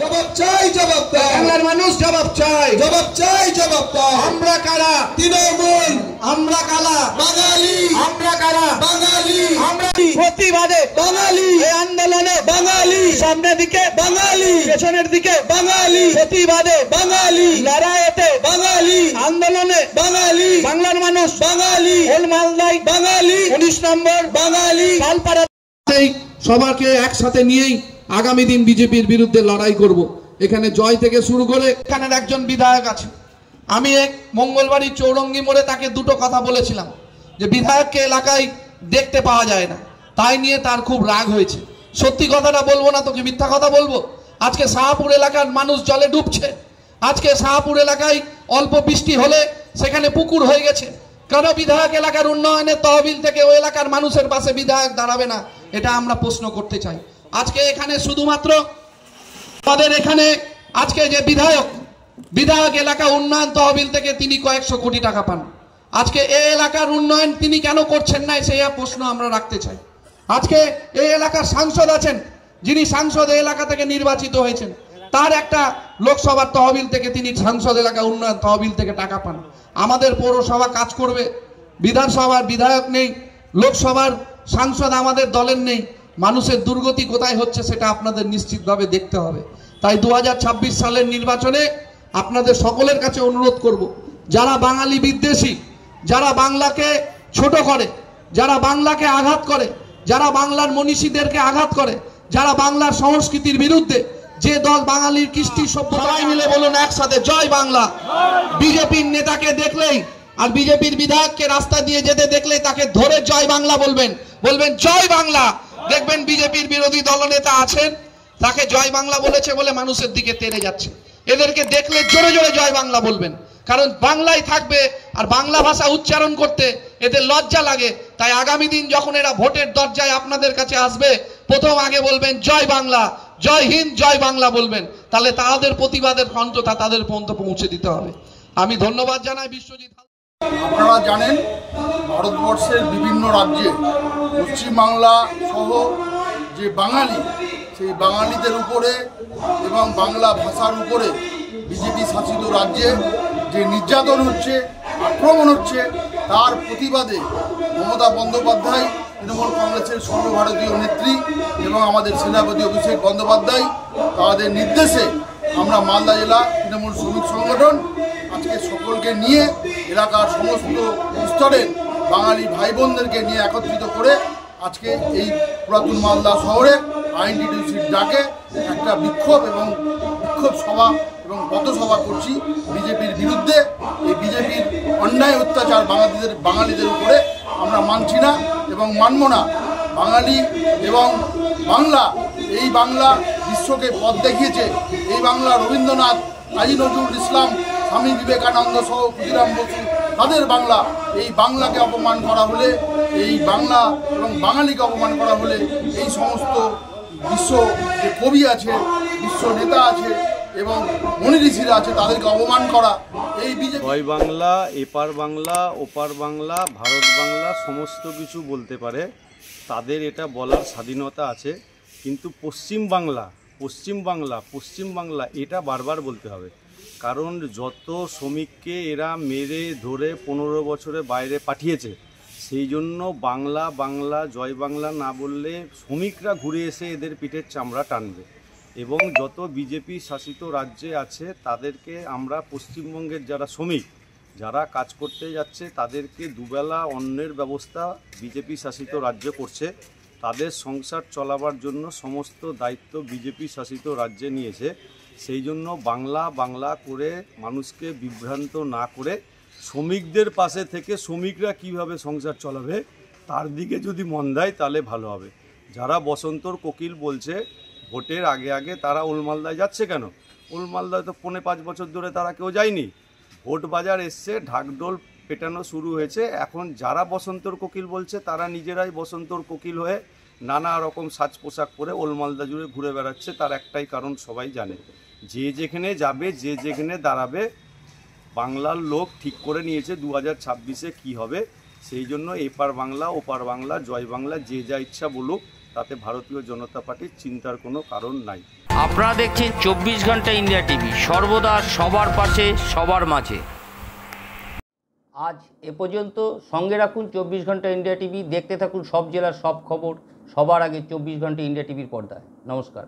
জবাব চাই, জবাব দাও। বাংলার মানুষ জবাব চাই, জবাব চাই, জবাব দাও। আমরা কারা? তৃণমূল। আমরা কারা? বাঙালি। আমরা কারা? বাঙালি। আমরা প্রতিবাদে বাঙালি। এই আন্দোলনে বাঙালি। সামনের দিকে বাঙালি। পেছনের দিকে বাঙালি। প্রতিবাদে বাঙালি। লড়াইতে বাঙালি। আন্দোলনে বাঙালি। বাংলার মানুষ বাঙালি। ওল মালদায় বাঙালি। 19 নম্বর বাঙালি। পালপাড়া সবাইকে একসাথে নিয়েই আগামী দিন বিজেপির বিরুদ্ধে লড়াই করব। এখানে জয় থেকে শুরু করে এখানের একজন বিধায়ক আছে, আমি এক মঙ্গলবাড়ি চৌরঙ্গি মোড়ে তাকে দুটো কথা বলেছিলাম যে বিধায়ককে এলাকায় দেখতে পাওয়া যায় না, তাই নিয়ে তার খুব রাগ হয়েছে। সত্যি কথাটা বলবো না তোকে মিথ্যা কথা বলবো? আজকে শাহপুর এলাকার মানুষ জলে ডুবছে। আজকে শাহপুর এলাকায় অল্প বৃষ্টি হলে সেখানে পুকুর হয়ে গেছে। কেন বিধায়ক এলাকার উন্নয়নের তহবিল থেকে ওই এলাকার মানুষের পাশে বিধায়ক দাঁড়াবে না? এটা আমরা প্রশ্ন করতে চাই। আজকে এখানে শুধুমাত্র আমাদের এখানে আজকে যে বিধায়ক এলাকা উন্নয়ন তহবিল থেকে তিনি কয়েকশো কোটি টাকা পান। আজকে এই এলাকার উন্নয়ন তিনি কেন করছেন না, সেই প্রশ্ন আমরা রাখতে চাই। আজকে এই এলাকার সাংসদ আছেন, যিনি সাংসদ এই এলাকা থেকে নির্বাচিত হয়েছেন, তার একটা লোকসভার তহবিল থেকে তিনি সাংসদ এলাকা উন্নয়ন তহবিল থেকে টাকা পান। আমাদের পৌরসভা কাজ করবে, বিধানসভার বিধায়ক নেই, লোকসভার সাংসদ আমাদের দলের নেই। মানুষের দুর্গতি কোথায় হচ্ছে সেটা আপনাদের নিশ্চিতভাবে দেখতে হবে। তাই 2026 সালের নির্বাচনে আপনাদের সকলের কাছে অনুরোধ করব, যারা বাঙালি বিদ্বেষী, যারা বাংলাকে ছোট করে, যারা বাংলাকে আঘাত করে, যারা বাংলার মনীষীদেরকে আঘাত করে, যারা বাংলার সংস্কৃতির বিরুদ্ধে, যে দল বাঙালির কৃষ্টি সভ্যতা মিলে বলুন একসাথে জয় বাংলা। বিজেপির নেতাকে দেখলেই আর বিজেপির বিধায়ককে রাস্তা দিয়ে যেতে দেখলেই তাকে ধরে জয় বাংলা বলবেন, বলবেন জয় বাংলা। দেখবেন বিজেপির বিরোধী দলনেতা আছেন, তাকে জয় বাংলা বলেছে বলে মানুষের দিকে তেড়ে যাচ্ছে। এদেরকে দেখলে জোরে জোরে জয় বাংলা বলবেন, কারণ বাংলায় থাকবে আর বাংলা ভাষা উচ্চারণ করতে এদের লজ্জা লাগে। তাই আগামী দিন যখন এরা ভোটের দরজায় আপনাদের কাছে আসবে, প্রথম আগে বলবেন জয় বাংলা, জয় হিন্দ, জয় বাংলা বলবেন। তাহলে তাদের প্রতিবাদের কণ্ঠটা তাদের পর্যন্ত পৌঁছে দিতে হবে। আমি ধন্যবাদ জানাই বিশ্বজিৎ। আপনারা জানেন ভারতবর্ষের বিভিন্ন রাজ্যে পশ্চিমবাংলা সহ যে বাঙালি, সেই বাঙালিদের উপরে এবং বাংলা ভাষার উপরে বিজেপি শাসিত রাজ্যে যে নির্যাতন হচ্ছে, আক্রমণ হচ্ছে, তার প্রতিবাদে মমতা বন্দ্যোপাধ্যায়, তৃণমূল কংগ্রেসের সর্বভারতীয় নেত্রী এবং আমাদের সেনাপতি অভিষেক বন্দ্যোপাধ্যায়, তাদের নির্দেশে আমরা মালদা জেলা তৃণমূল শ্রমিক সংগঠন আজকে সকলকে নিয়ে এলাকার সমস্ত স্তরের বাঙালি ভাই বোনদেরকে নিয়ে একত্রিত করে আজকে এই পুরাতন মালদা শহরে আইএনটিটিউসির ডাকে একটা বিক্ষোভ সভা এবং পথসভা করছি বিজেপির বিরুদ্ধে। এই বিজেপির অন্যায় অত্যাচার বাঙালিদের উপরে আমরা মানছি না এবং মানব না। বাঙালি এবং বাংলা, এই বাংলা বিশ্বকে পথ দেখিয়েছে। এই বাংলা রবীন্দ্রনাথ, কাজী নজরুল ইসলাম, স্বামী বিবেকানন্দ সহ ক্ষুদিরাম বসু, তাদের বাংলা। এই বাংলাকে অপমান করা হলে, এই বাংলা এবং বাঙালিকে অপমান করা হলে এই সমস্ত বিশ্ব যে কবি আছে, বিশ্ব নেতা আছে এবং মনি ঋষিরা আছে, তাদেরকে অপমান করা এই বিজেপি। জয় বাংলা, এপার বাংলা, ওপার বাংলা, ভারত বাংলা সমস্ত কিছু বলতে পারে, তাদের এটা বলার স্বাধীনতা আছে। কিন্তু পশ্চিম বাংলা এটা বারবার বলতে হবে, কারণ যত শ্রমিককে এরা মেরে ধরে 15 বছরে বাইরে পাঠিয়েছে, সেই জন্য বাংলা জয় বাংলা না বললে শ্রমিকরা ঘুরে এসে এদের পিঠের চামড়া টানবে। এবং যত বিজেপি শাসিত রাজ্যে আছে তাদেরকে আমরা পশ্চিমবঙ্গের যারা শ্রমিক, যারা কাজ করতে যাচ্ছে, তাদেরকে দুবেলা অন্নের ব্যবস্থা বিজেপি শাসিত রাজ্য করছে। তাদের সংসার চলাবার জন্য সমস্ত দায়িত্ব বিজেপি শাসিত রাজ্যে নিয়েছে। সেই জন্য বাংলা করে মানুষকে বিভ্রান্ত না করে শ্রমিকদের পাশে থেকে শ্রমিকরা কিভাবে সংসার চলাবে তার দিকে যদি মন দেয় তাহলে ভালো হবে। যারা বসন্তর কোকিল বলছে ভোটের আগে তারা ওলমালদায় যাচ্ছে কেন? ওলমালদায় তো 5 বছর ধরে তারা কেউ যায়নি। ভোট বাজার এসছে, ঢাকঢোল পেটানো শুরু হয়েছে। এখন যারা বসন্তর কোকিল বলছে তারা নিজেরাই বসন্তর কোকিল হয়ে নানা রকম সাজ পোশাক পরে ওলমালদা জুড়ে ঘুরে বেড়াচ্ছে। তার একটাই কারণ সবাই জানে, যে যেখানে যাবে, যে যেখানে দাঁড়াবে, বাংলার লোক ঠিক করে নিয়েছে 2026-এ কী হবে। সেই জন্য এপার বাংলা ওপার বাংলা জয় বাংলা যে যা ইচ্ছা বলুক, তাতে ভারতীয় জনতা পার্টির চিন্তার কোনো কারণ নাই। আপনারা দেখছেন 24 ঘন্টা ইন্ডিয়া টিভি, সর্বদা সবার পাশে সবার মাঝে। আজ এ পর্যন্ত। সঙ্গে রাখুন 24 ঘন্টা ইন্ডিয়া টিভি, দেখতে থাকুন সব জেলার সব খবর সবার আগে 24 ঘন্টা ইন্ডিয়া টিভির পর্দায়। নমস্কার।